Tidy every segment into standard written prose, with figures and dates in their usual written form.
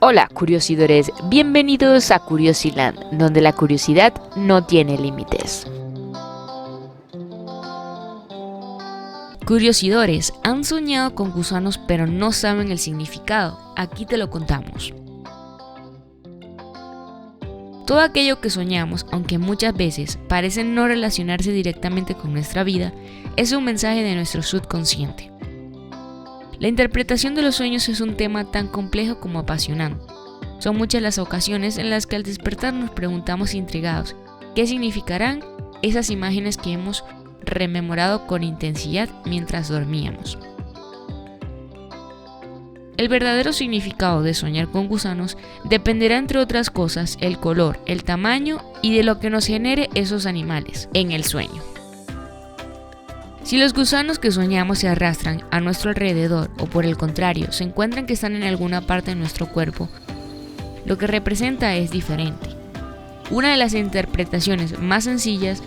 Hola curiosidores, bienvenidos a Curiosiland, donde la curiosidad no tiene límites. Curiosidores, ¿han soñado con gusanos pero no saben el significado? Aquí te lo contamos. Todo aquello que soñamos, aunque muchas veces parece no relacionarse directamente con nuestra vida, es un mensaje de nuestro subconsciente. La interpretación de los sueños es un tema tan complejo como apasionante. Son muchas las ocasiones en las que al despertar nos preguntamos intrigados qué significarán esas imágenes que hemos rememorado con intensidad mientras dormíamos. El verdadero significado de soñar con gusanos dependerá, entre otras cosas, el color, el tamaño y de lo que nos genere esos animales en el sueño. Si los gusanos que soñamos se arrastran a nuestro alrededor o por el contrario se encuentran que están en alguna parte de nuestro cuerpo, lo que representa es diferente. Una de las interpretaciones más sencillas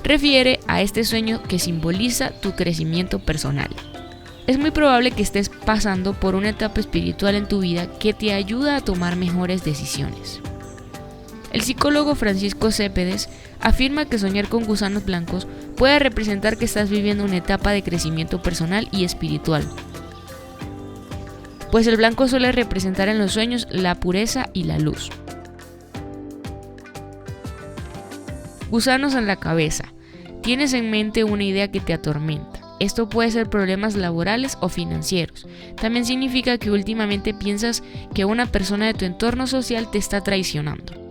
refiere a este sueño que simboliza tu crecimiento personal. Es muy probable que estés pasando por una etapa espiritual en tu vida que te ayuda a tomar mejores decisiones. El psicólogo Francisco Céspedes afirma que soñar con gusanos blancos puede representar que estás viviendo una etapa de crecimiento personal y espiritual, pues el blanco suele representar en los sueños la pureza y la luz. Gusanos en la cabeza. Tienes en mente una idea que te atormenta. Esto puede ser problemas laborales o financieros. También significa que últimamente piensas que una persona de tu entorno social te está traicionando.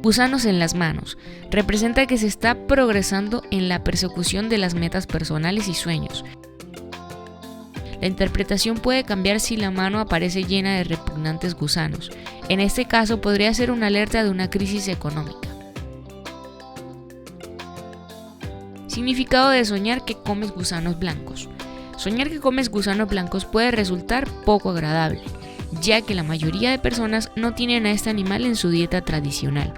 Gusanos en las manos. Representa que se está progresando en la persecución de las metas personales y sueños. La interpretación puede cambiar si la mano aparece llena de repugnantes gusanos. En este caso podría ser una alerta de una crisis económica. Significado de soñar que comes gusanos blancos. Soñar que comes gusanos blancos puede resultar poco agradable, ya que la mayoría de personas no tienen a este animal en su dieta tradicional.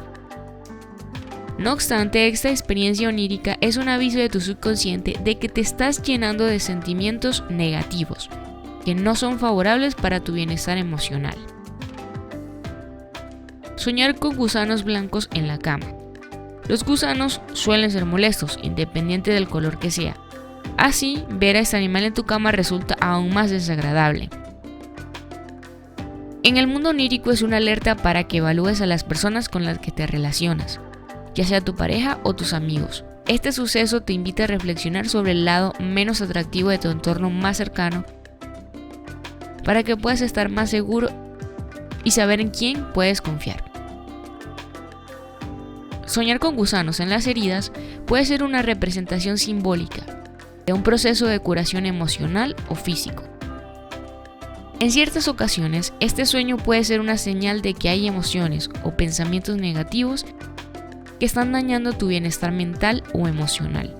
No obstante, esta experiencia onírica es un aviso de tu subconsciente de que te estás llenando de sentimientos negativos, que no son favorables para tu bienestar emocional. Soñar con gusanos blancos en la cama. Los gusanos suelen ser molestos, independiente del color que sea. Así, ver a este animal en tu cama resulta aún más desagradable. En el mundo onírico es una alerta para que evalúes a las personas con las que te relacionas, ya sea tu pareja o tus amigos. Este suceso te invita a reflexionar sobre el lado menos atractivo de tu entorno más cercano para que puedas estar más seguro y saber en quién puedes confiar. Soñar con gusanos en las heridas puede ser una representación simbólica de un proceso de curación emocional o físico. En ciertas ocasiones, este sueño puede ser una señal de que hay emociones o pensamientos negativos que están dañando tu bienestar mental o emocional,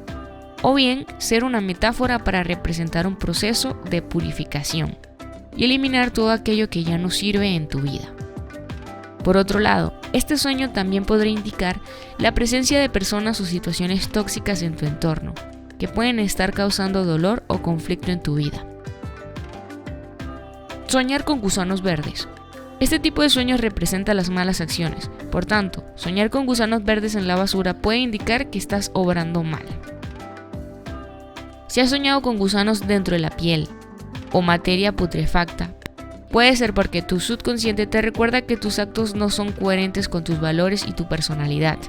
o bien ser una metáfora para representar un proceso de purificación y eliminar todo aquello que ya no sirve en tu vida. Por otro lado, este sueño también podría indicar la presencia de personas o situaciones tóxicas en tu entorno, que pueden estar causando dolor o conflicto en tu vida. Soñar con gusanos verdes. Este tipo de sueños representa las malas acciones, por tanto, soñar con gusanos verdes en la basura puede indicar que estás obrando mal. Si has soñado con gusanos dentro de la piel o materia putrefacta, puede ser porque tu subconsciente te recuerda que tus actos no son coherentes con tus valores y tu personalidad.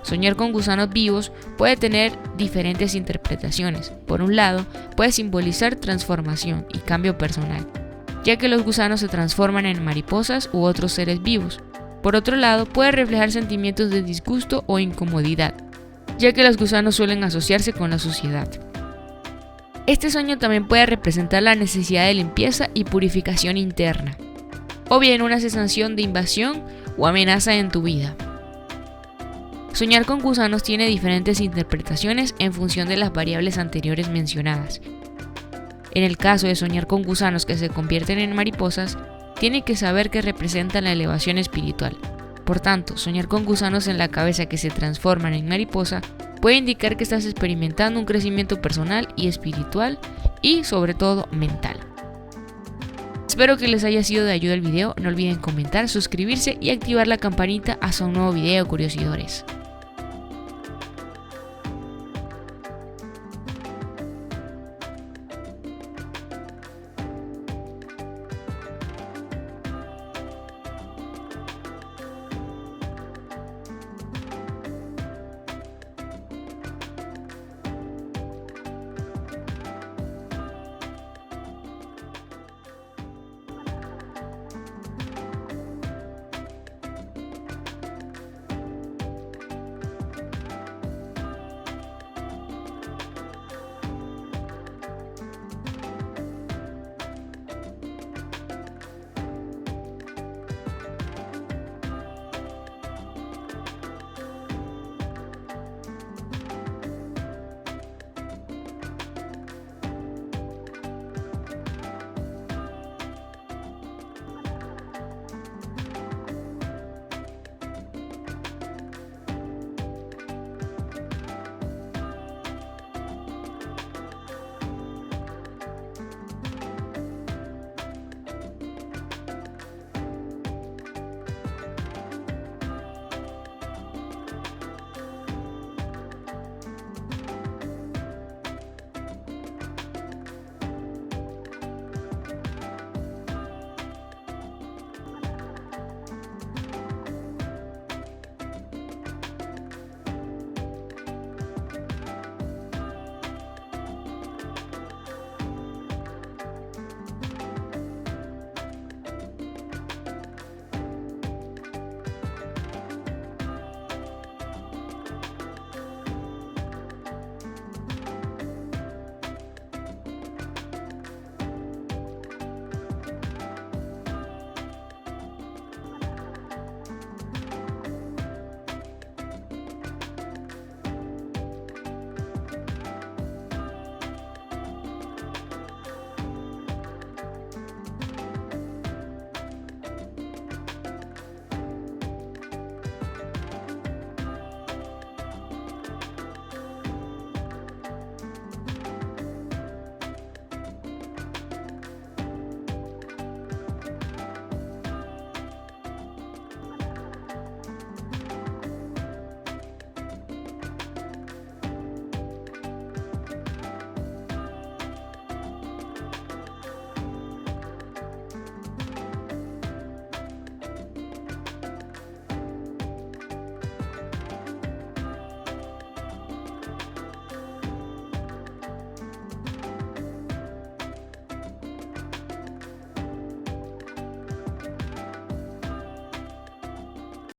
Soñar con gusanos vivos puede tener diferentes interpretaciones. Por un lado, puede simbolizar transformación y cambio personal, ya que los gusanos se transforman en mariposas u otros seres vivos. Por otro lado, puede reflejar sentimientos de disgusto o incomodidad, ya que los gusanos suelen asociarse con la suciedad. Este sueño también puede representar la necesidad de limpieza y purificación interna, o bien una sensación de invasión o amenaza en tu vida. Soñar con gusanos tiene diferentes interpretaciones en función de las variables anteriores mencionadas. En el caso de soñar con gusanos que se convierten en mariposas, tiene que saber que representan la elevación espiritual. Por tanto, soñar con gusanos en la cabeza que se transforman en mariposa puede indicar que estás experimentando un crecimiento personal y espiritual y, sobre todo, mental. Espero que les haya sido de ayuda el video, no olviden comentar, suscribirse y activar la campanita hasta un nuevo video, curiosidores.